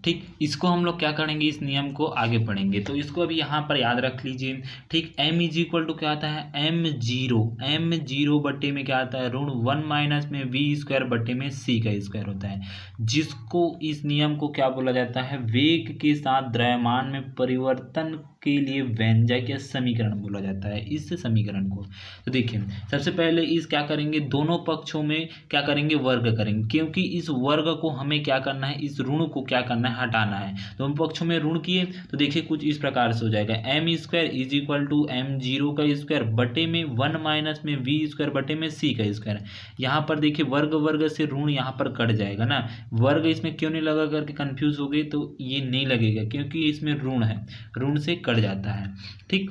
ठीक, इसको हम लोग क्या करेंगे, इस नियम को आगे पढ़ेंगे। तो इसको अभी यहाँ पर याद रख लीजिए। ठीक, m इज इक्वल टू क्या आता है, m0 बट्टे में क्या आता है, ऋण 1 माइनस में v स्क्वायर बट्टे में c का स्क्वायर होता है, जिसको इस नियम को क्या बोला जाता है, वेग के साथ द्रव्यमान में परिवर्तन के लिए व्यंजक या समीकरण बोला जाता है, इस समीकरण को। तो देखिए सबसे पहले इस क्या करेंगे, दोनों पक्षों में क्या करेंगे, वर्ग करेंगे, क्योंकि इस वर्ग को हमें क्या करना है, इस ऋण को क्या करना है, हटाना है। दोनों पक्षों में ऋण किए तो देखिए कुछ इस प्रकार से हो जाएगा, m square is equal to m0 का स्क्वायर बटे में 1 माइनस में v स्क्वायर बटे में c का स्क्वायर। यहाँ पर देखिए वर्ग वर्ग से ऋण यहाँ पर कट जाएगा ना, वर्ग इसमें क्यों नहीं लगा करके कंफ्यूज हो गए, तो ये नहीं लगेगा क्योंकि इसमें ऋण है, ऋण से कट जाता है। ठीक,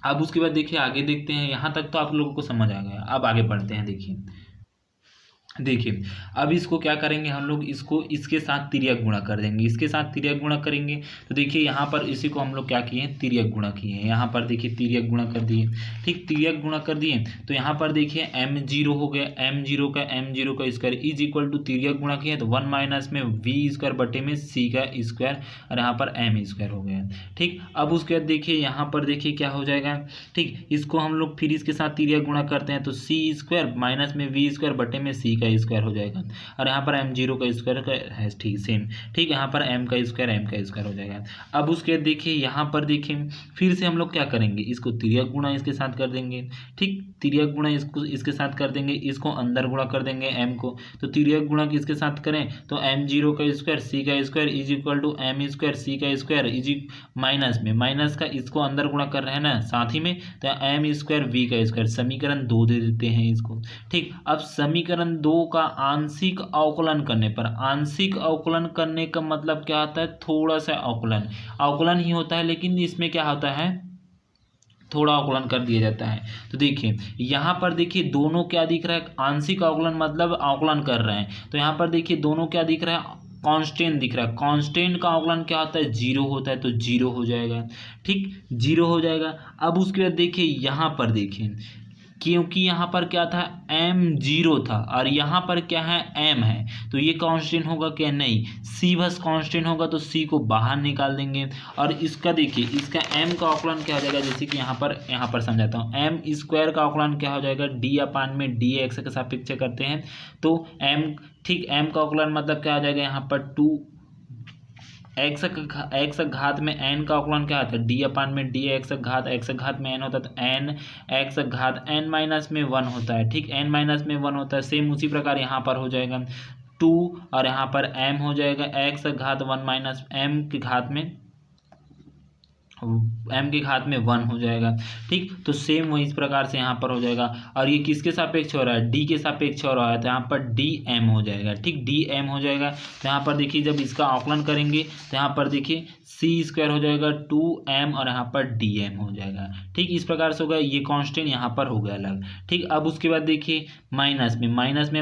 अब उसके बाद देखिए आगे देखते हैं, यहाँ तक तो आप लोगों को समझ आ गया, अब आगे बढ़ते हैं। देखिए अब इसको क्या करेंगे हम लोग, इसको इसके साथ तिर्यक गुणा कर देंगे, इसके साथ तिर्यक गुणा करेंगे। तो देखिए यहाँ पर इसी को हम लोग क्या किए हैं, तिर्यक गुणा किए हैं, यहाँ पर देखिए तिर्यक गुणा कर दिए। ठीक, तिर्यक गुणा कर दिए तो यहाँ पर देखिए m0 हो गया, m0 का स्क्वायर इज इक्वल टू तिर्यक गुणा किया तो 1 माइनस में v स्क्वायर बटे में c का स्क्वायर और यहाँ पर m स्क्वायर हो गया। ठीक, अब उसके बाद देखिए यहाँ पर देखिए क्या हो जाएगा। ठीक, इसको हम लोग फिर इसके साथ तिर्यक गुणा करते हैं तो c स्क्वायर माइनस में v स्क्वायर बटे में c का स्क्वायर हो जाएगा और यहाँ पर m0 का स्क्वायर है, ठीक सेम। ठीक, यहाँ पर m का स्क्वायर हो जाएगा। अब उसके देखिए यहाँ पर देखिए फिर से हम लोग क्या करेंगे, इसको तिर्यक गुणा इसके साथ कर देंगे। ठीक, तिर्यक गुणा इसको इसके साथ कर देंगे, इसको अंदर गुणा कर देंगे m को, तो तिर्यक गुणा किसके साथ करें, तो m0 का स्क्वायर c का square is equal to m square c का स्क्वायर इज माइनस में माइनस का इसको अंदर गुणा कर रहे हैं ना साथ ही में, तो m स्क्वायर v का स्क्वायर, समीकरण 2 दे देते हैं इसको। ठीक, अब समीकरण 2 का आंशिक अवकलन करने पर, आंशिक अवकलन करने का मतलब क्या होता है, थोड़ा सा अवकलन ही होता है, लेकिन इसमें क्या होता है, थोड़ा अवकलन कर दिया जाता है। तो देखिए यहाँ पर देखिए दोनों क्या दिख रहा है, आंशिक अवकलन मतलब अवकलन कर रहे हैं, तो यहाँ पर देखिए दोनों क्या दिख रहा है, कांस्टेंट दिख रहा है। कांस्टेंट का अवकलन क्या होता है, जीरो होता है, तो जीरो हो जाएगा। ठीक, जीरो हो जाएगा। अब उसके बाद देखिए यहाँ पर देखिए, क्योंकि यहाँ पर क्या था, m0 था और यहाँ पर क्या है, m है, तो ये कांस्टेंट होगा क्या, नहीं, c बस कांस्टेंट होगा, तो c को बाहर निकाल देंगे। और इसका देखिए इसका m का अवकलन क्या हो जाएगा, जैसे कि यहाँ पर समझाता हूँ, m स्क्वायर का अवकलन क्या हो जाएगा, d अपान में dx के सापेक्ष करते हैं तो m। ठीक, m का अवकलन मतलब क्या हो जाएगा, यहाँ पर 2 एक्स घात में n का अवकलन क्या होता है, d अपान में d एक्स घात में n होता है, तो n एक्स घात n माइनस में 1 होता है। ठीक, n माइनस में 1 होता है, सेम उसी प्रकार यहाँ पर हो जाएगा 2 और यहाँ पर m हो जाएगा एक्स घात 1 माइनस m के घात में m के घात में 1 हो जाएगा। ठीक, तो सेम वही इस प्रकार से यहाँ पर हो जाएगा। और ये किसके सापेक्ष हो रहा है, d के सापेक्ष हो रहा है, तो यहाँ पर dm हो जाएगा। ठीक, dm हो जाएगा। तो यहाँ पर देखिए जब इसका आकलन करेंगे तो यहाँ पर देखिए c स्क्वायर हो जाएगा 2m और यहाँ पर dm हो जाएगा। ठीक, इस प्रकार से होगा, ये कांस्टेंट यहाँ पर हो गया अलग। ठीक, अब उसके बाद देखिए माइनस में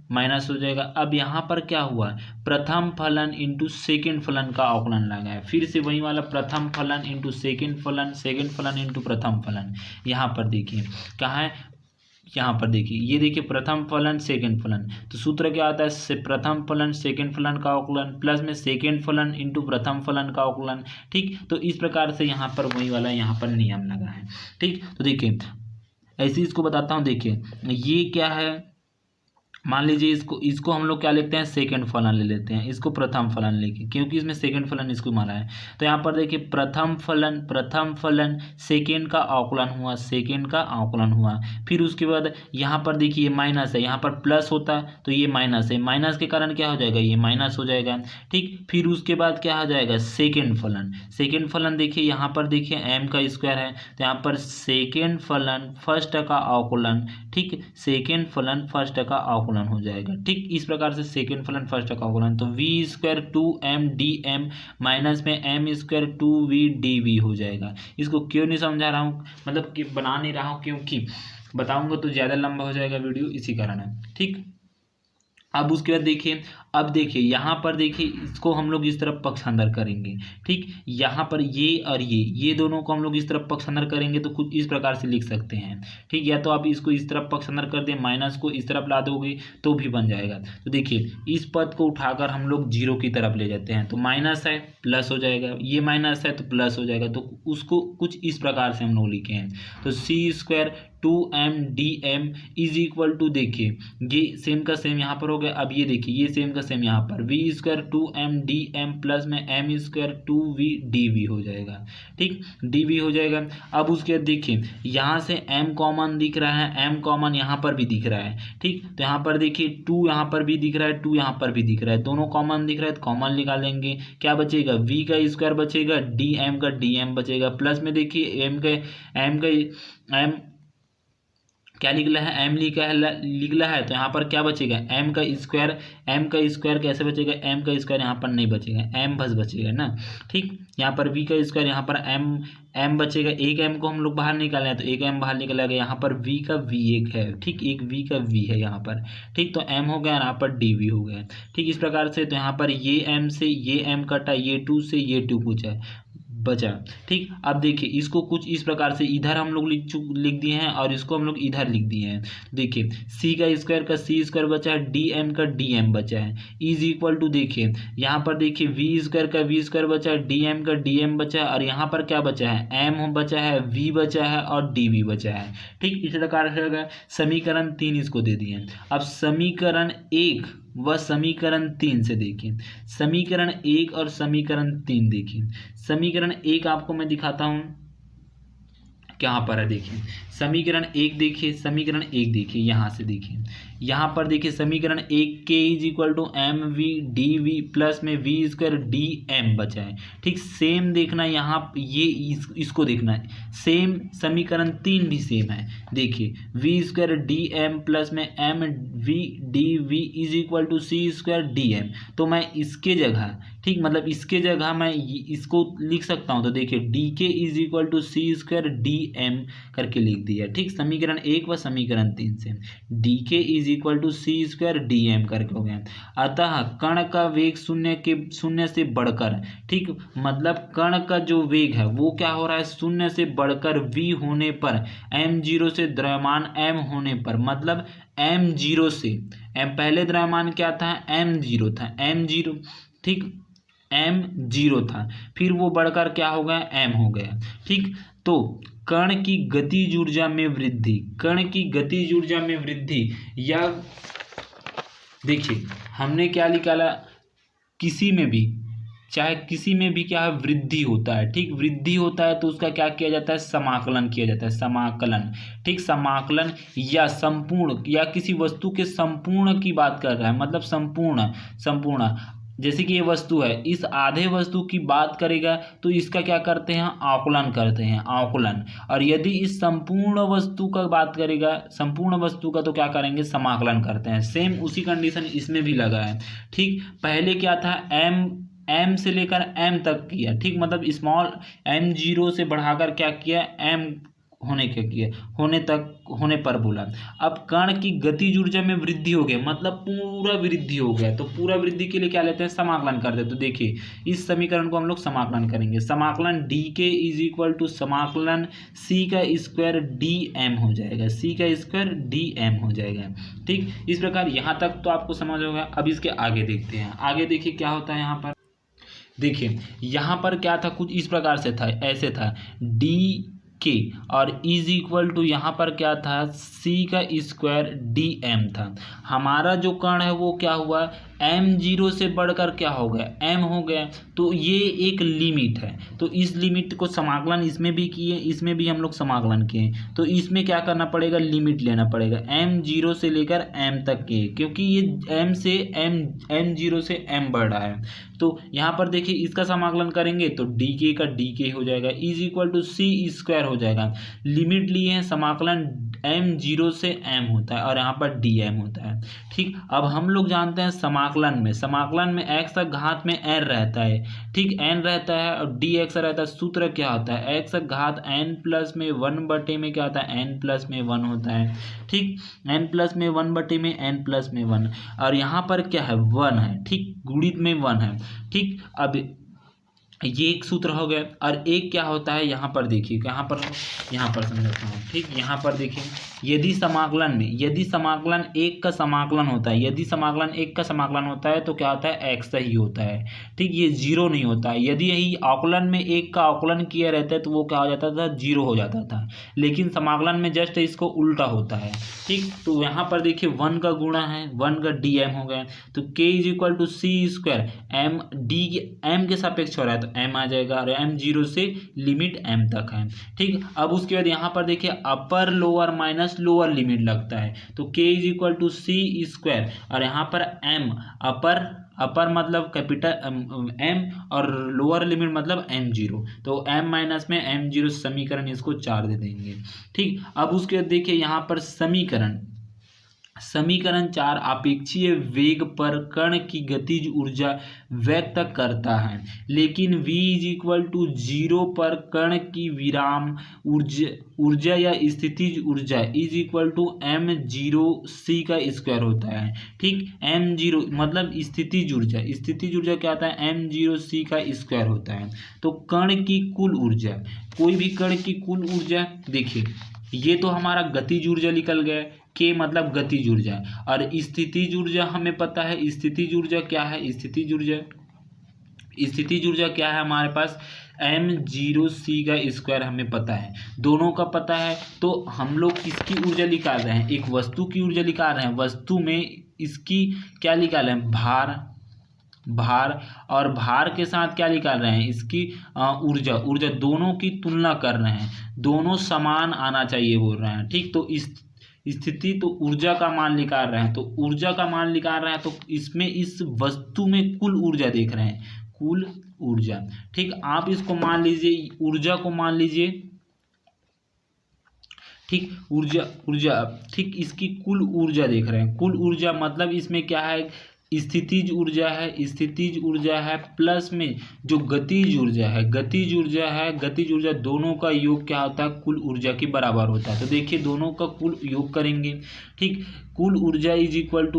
माइनस हो जाएगा। अब यहाँ पर क्या हुआ, प्रथम फलन इंटू सेकेंड फलन का अवकलन लगा है, फिर से वही वाला प्रथम फलन इंटू सेकेंड फलन इंटू प्रथम फलन। यहाँ पर देखिए कहाँ है, यहाँ पर देखिए ये देखिए प्रथम फलन सेकेंड फलन, तो सूत्र क्या आता है, प्रथम फलन सेकेंड फलन का अवकलन प्लस में सेकेंड फलन इंटू प्रथम फलन का अवकलन। ठीक, तो इस प्रकार से यहाँ पर वही वाला यहाँ पर नियम लगा है। ठीक, तो देखिए ऐसे इसको बताता हूँ। देखिए ये क्या है, मान लीजिए इसको हम लोग क्या लिखते हैं, सेकंड फलन ले लेते हैं, इसको प्रथम फलन लेके, क्योंकि इसमें सेकंड फलन इसको माना है। तो यहाँ पर देखिए प्रथम फलन सेकंड का अवकलन हुआ, फिर उसके बाद यहाँ पर देखिए माइनस है, यहाँ पर प्लस होता तो ये माइनस है, माइनस के कारण क्या हो जाएगा, ये माइनस हो जाएगा। ठीक, फिर उसके बाद क्या हो जाएगा, सेकेंड फलन देखिए यहाँ पर देखिए m का स्क्वायर है, तो यहाँ पर सेकेंड फलन फर्स्ट का अवकलन। ठीक, सेकेंड फलन फर्स्ट का अवकलन हो जाएगा। ठीक, इस प्रकार से सेकेंड फलन फर्स्ट का अवकलन, तो v square 2m dm minus में m स्क्वायर 2v dv हो जाएगा। इसको क्यों नहीं समझा रहा हूँ, मतलब कि बना नहीं रहा हूँ, क्योंकि बताऊंगा तो ज़्यादा लंबा हो जाएगा वीडियो, इसी कारण है। ठीक, अब उसके बाद देखिए, अब देखिए यहाँ पर देखिए इसको हम लोग इस तरफ पक्षांतर करेंगे। ठीक, यहाँ पर ये और ये दोनों को हम लोग इस तरफ पक्षांतर करेंगे तो कुछ इस प्रकार से लिख सकते हैं। ठीक, या तो आप इसको इस तरफ पक्षांतर कर दें, माइनस को इस तरफ ला दोगे तो भी बन जाएगा। तो देखिए इस पद को उठाकर हम लोग जीरो की तरफ ले जाते हैं तो माइनस है प्लस हो जाएगा, ये माइनस है तो प्लस हो जाएगा। तो उसको कुछ इस प्रकार से हम लोग लिखे हैं। तो c² 2m/dm is equal to, देखिए ये सेम का सेम यहाँ पर हो गया। अब ये देखिए ये सेम का सेम यहाँ पर v² 2m/dm प्लस में m² 2v/dv हो जाएगा। ठीक, dv हो जाएगा। अब उसके बाद देखिए यहाँ से m कॉमन दिख रहा है, m कॉमन यहाँ पर भी दिख रहा है। ठीक, तो यहाँ पर देखिए 2 यहाँ पर भी दिख रहा है, 2 यहाँ पर भी दिख रहा है, दोनों कॉमन दिख रहा है तो कॉमन निकालेंगे। क्या बचेगा, v का स्क्वायर बचेगा, dm का dm बचेगा, प्लस में देखिए m क्या निकला है, m निकला है तो यहाँ पर क्या बचेगा, m का स्क्वायर कैसे बचेगा, m का स्क्वायर यहाँ पर नहीं बचेगा, m बस बचेगा ना। ठीक, यहाँ पर v का स्क्वायर, यहाँ पर m बचेगा, एक m को हम लोग बाहर निकाले हैं तो एक m बाहर निकला गया, यहाँ पर v का v एक है। ठीक, एक v का v है यहाँ पर। ठीक, तो m हो गया, यहाँ पर dv हो गया। ठीक, इस प्रकार से तो यहाँ पर ये m से ये m कटा, ये 2 से ये 2 बचा। ठीक, अब देखिए इसको कुछ इस प्रकार से इधर हम लोग लिख दिए हैं और इसको हम लोग इधर लिख दिए हैं। देखिए c का स्क्वायर बचा है, dm का dm बचा है, इज इक्वल टू, देखिए यहाँ पर देखिए v² का v² बचा है, dm का dm बचा है और यहाँ पर क्या बचा है, m बचा है, v बचा है और dv बचा है। ठीक, इसी प्रकार से अगर समीकरण 3 इसको दे दिए। अब समीकरण 1 व समीकरण 3 से देखिए, समीकरण 1 और समीकरण 3 देखिए। समीकरण 1 आपको मैं दिखाता हूं, कहाँ पर है, देखिए समीकरण 1 देखिए, समीकरण 1 देखिए यहाँ से देखिए, यहाँ पर देखिए समीकरण 1 k is equal to mv/dv plus में v² dm बचा है। ठीक, सेम देखना यहाँ ये इसको देखना है, सेम समीकरण 3 भी सेम है। देखिए v² dm प्लस में mv/dv is equal to c² dm, तो मैं इसके जगह, ठीक मतलब इसके जगह मैं इसको लिख सकता हूँ। तो देखिए dk is equal to c² dm करके लिख दिया। ठीक, समीकरण 1 व समीकरण 3 से dk is equal to c² dm करके हो गया। अतः कण का वेग शून्य से बढ़कर, ठीक मतलब कण का जो वेग है वो क्या हो रहा है, शून्य से बढ़कर v होने पर, m0 से द्रव्यमान m होने पर, मतलब m0 से पहले द्रव्यमान क्या था, m0 था, m0 ठीक m0 था, फिर वो बढ़कर क्या हो गया, m हो गया। ठीक, तो कण की गतिज ऊर्जा में वृद्धि, कण की गतिज ऊर्जा में वृद्धि, या देखिए हमने क्या निकाला, किसी में भी चाहे किसी में भी क्या है, वृद्धि होता है। ठीक, वृद्धि होता है तो उसका क्या किया जाता है, समाकलन किया जाता है, समाकलन। ठीक, समाकलन या संपूर्ण, या किसी वस्तु के संपूर्ण की बात कर रहा है, मतलब संपूर्ण जैसे कि ये वस्तु है, इस आधे वस्तु की बात करेगा तो इसका क्या करते हैं, आकलन करते हैं, आकलन। और यदि इस संपूर्ण वस्तु का बात करेगा, संपूर्ण वस्तु का, तो क्या करेंगे, समाकलन करते हैं। सेम उसी कंडीशन इसमें भी लगा है। ठीक, पहले क्या था, m से लेकर m तक किया। ठीक, मतलब स्मॉल m0 से बढ़ाकर क्या किया, m होने पर बोला। अब कण की गतिज ऊर्जा में वृद्धि हो गई, मतलब पूरा वृद्धि हो गया, तो पूरा वृद्धि के लिए क्या लेते हैं, समाकलन करते हैं। तो देखिए इस समीकरण को हम लोग समाकलन करेंगे, समाकलन dk इज इक्वल टू समाकलन c का स्क्वायर dm हो जाएगा, c का स्क्वायर dm हो जाएगा। ठीक, इस प्रकार यहाँ तक तो आपको समझ होगा। अब इसके आगे देखते हैं, आगे देखिए क्या होता है। यहाँ पर देखिए यहाँ पर क्या था, कुछ इस प्रकार से था, ऐसे था dk और इज इक्वल टू यहाँ पर क्या था, c का स्क्वायर dm था। हमारा जो कण है वो क्या हुआ, m0 से बढ़कर क्या हो गया, m हो गया। तो ये एक लिमिट है, तो इस लिमिट को समाकलन इसमें भी किए, इसमें भी हम लोग समाकलन किए। तो इसमें क्या करना पड़ेगा, लिमिट लेना पड़ेगा m0 से लेकर m तक के, क्योंकि ये m0 से m बढ़ रहा है। तो यहाँ पर देखिए इसका समाकलन करेंगे तो dk का dk हो जाएगा, is equal to c square हो जाएगा। लिमिट लिए हैं, समाकलन m0 से m होता है और यहाँ पर dm होता है। ठीक, अब हम लोग जानते हैं समाकलन में x का घात में n रहता है। ठीक, n रहता है और dx रहता है। सूत्र क्या होता है, x का घात n प्लस में 1 में क्या होता है, n प्लस में 1 होता है। ठीक, n प्लस में 1 में n प्लस में 1 और यहाँ पर क्या है, 1 है। ठीक, गुणित में 1 है। ठीक, अब ये एक सूत्र हो गया और एक क्या होता है, यहाँ पर देखिए, यहाँ पर समझाता हूँ। ठीक, यहाँ पर देखिए, यदि समाकलन एक का समाकलन होता है, तो क्या होता है, x ही होता है। ठीक, ये 0 नहीं होता है। यदि यही आकलन में एक का आकलन किया रहता है तो वो क्या हो जाता था, 0 हो जाता था। लेकिन समाकलन में जस्ट इसको उल्टा होता है। ठीक, तो यहाँ पर देखिए 1 का गुणा है, 1 का dm हो गया, तो k = c², m d m के सापेक्ष हो रहा है तो m आ जाएगा और m0 से लिमिट m तक है। ठीक, अब उसके बाद यहाँ पर देखिए upper lower minus lower limit लगता है, तो k = c² और यहाँ पर m अपर मतलब कैपिटल m और लोअर लिमिट मतलब m0, तो m माइनस में m0 समीकरण इसको 4 दे देंगे। ठीक, अब उसके बाद देखिए यहाँ पर समीकरण 4 अपेक्षीय वेग पर कण की गतिज ऊर्जा व्यक्त करता है, लेकिन v = 0 पर कण की विराम ऊर्जा या स्थितिज ऊर्जा m0c² होता है। ठीक, m0 मतलब स्थितिज ऊर्जा क्या होता है, m0c² होता है। तो कण की कुल ऊर्जा, कोई भी कण की कुल ऊर्जा, देखिए ये तो हमारा गतिज ऊर्जा निकल गया, के मतलब गतिज ऊर्जा, और स्थितिज ऊर्जा हमें पता है। स्थितिज ऊर्जा क्या है, स्थितिज ऊर्जा क्या है हमारे पास, m0c² हमें पता है, दोनों का पता है। तो हम लोग किसकी ऊर्जा निकाल रहे हैं, एक वस्तु की ऊर्जा निकाल रहे हैं। वस्तु में इसकी क्या निकाल रहे हैं, भार और भार के साथ क्या निकाल रहे हैं, इसकी ऊर्जा दोनों की तुलना कर रहे हैं, दोनों समान आना चाहिए बोल रहे हैं। ठीक, तो इस स्थिति तो ऊर्जा का मान निकाल रहे हैं, तो इसमें इस वस्तु में कुल ऊर्जा देख रहे हैं, कुल ऊर्जा। ठीक, आप इसको मान लीजिए, ऊर्जा को मान लीजिए। ठीक, ऊर्जा ठीक, इसकी कुल ऊर्जा देख रहे हैं। कुल ऊर्जा मतलब इसमें क्या है, स्थितिज ऊर्जा है प्लस में जो गतिज ऊर्जा दोनों का योग क्या होता है, कुल ऊर्जा के बराबर होता है। तो देखिए दोनों का कुल योग करेंगे। ठीक, कुल ऊर्जा =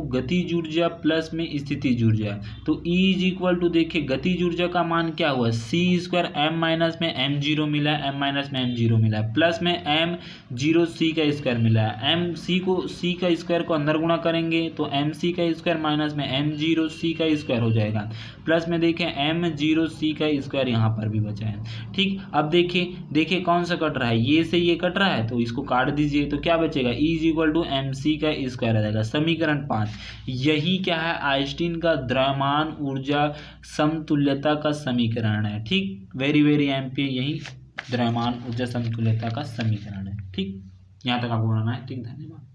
गतिज ऊर्जा प्लस में स्थितिज ऊर्जा, तो E देखिए गतिज ऊर्जा का मान क्या हुआ, c² m माइनस में m0 मिला है, प्लस में m0c² मिला है। c² को अंदर गुणा करेंगे तो mc² माइनस में m0c² हो जाएगा, प्लस में देखें m0c² यहाँ पर भी बचा है। ठीक, अब देखिए कौन सा कट रहा है, ये से ये कट रहा है तो इसको काट दीजिए, तो क्या बचेगा, E = mc² आ जाएगा। समीकरण 5, यही क्या है, आइंस्टीन का द्रव्यमान ऊर्जा समतुल्यता का समीकरण है। ठीक, वेरी MP, यही द्रव्यमान ऊर्जा समतुल्यता का समीकरण है। ठीक, यहाँ तक आपको बनाना है। ठीक, धन्यवाद।